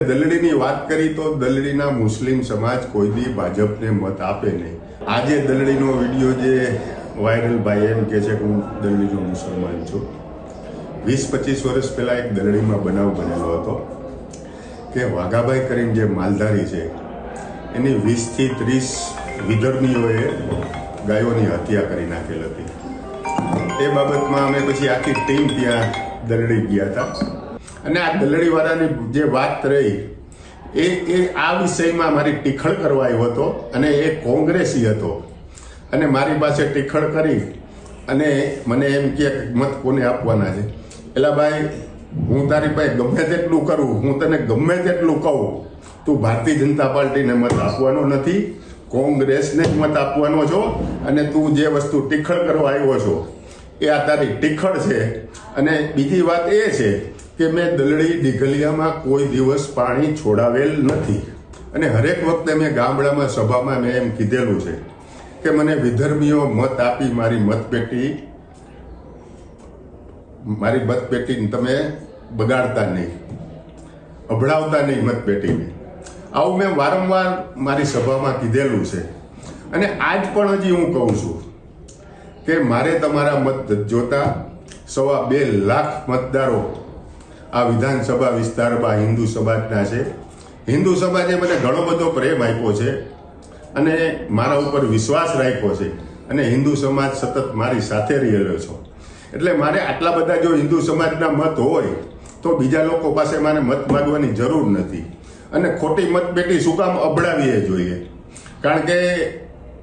દલડીની વાત કરી તો દલડીના મુસ્લિમ સમાજ કોઈ દી ભાજપને મત આપે નહીં. આજે દલડીનો વિડીયો જે વાયરલ ભાઈ એમ કે છે કે હું દલડીનો મુસલમાન છું. 20-25 વર્ષ પહેલા એક દલડીમાં બનાવ બનેલો હતો કે વાઘાભાઈ કરીને જે માલધારી છે એની 20 થી 30 વિધર્મીઓએ ગાયોની હત્યા કરી નાખેલ હતી. એ બાબતમાં અમે પછી આખી ટીમ ત્યાં દલડી ગયા હતા અને આ દલડીવાળાની જે વાત રહી એ આ વિષયમાં મારી ટીખળ કરવા આવ્યો હતો અને એ કોંગ્રેસી હતો અને મારી પાસે ટીખળ કરી અને મને એમ કે મત કોને આપવાના છે. એલા ભાઈ, હું તારી પાસે ગમે તેટલું કરું, હું તને ગમે તેટલું કહું, તું ભારતીય જનતા પાર્ટીને મત આપવાનો નથી, કોંગ્રેસને જ મત આપવાનો છો અને તું જે વસ્તુ ટીખળ કરવા આવ્યો છો એ આ તારી ટીખળ છે. અને બીજી વાત એ છે કે મેં દલડી ડીઘલિયામાં કોઈ દિવસ પાણી છોડાવેલ નથી અને હરેક વખતે મેં ગામડામાં સભામાં મેં એમ કીધેલું છે કે મને વિધર્મીઓ મત આપી મારી મતપેટી તમે બગાડતા નહીં, અભડાવતા નહીં મતપેટીને. આવું મેં વારંવાર મારી સભામાં કીધેલું છે અને આજ પણ હજી હું કહું છું કે મારે તમારા મત જોતા 2.25 લાખ મતદારો આ વિધાનસભા વિસ્તારમાં હિન્દુ સમાજના છે. હિન્દુ સમાજે મને ઘણો બધો પ્રેમ આપ્યો છે અને મારા ઉપર વિશ્વાસ રાખ્યો છે અને હિન્દુ સમાજ સતત મારી સાથે રહેલો છે. એટલે મારે આટલા બધા જો હિન્દુ સમાજના મત હોય તો બીજા લોકો પાસે મારે મત માગવાની જરૂર નથી અને ખોટી મતપેટી શું કામ અબડાવીએ જોઈએ. કારણ કે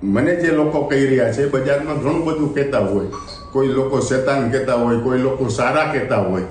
મને જે લોકો કહી રહ્યા છે બજારમાં ઘણું બધું કહેતા હોય, કોઈ લોકો શેતાન કહેતા હોય, કોઈ લોકો સારા કહેતા હોય.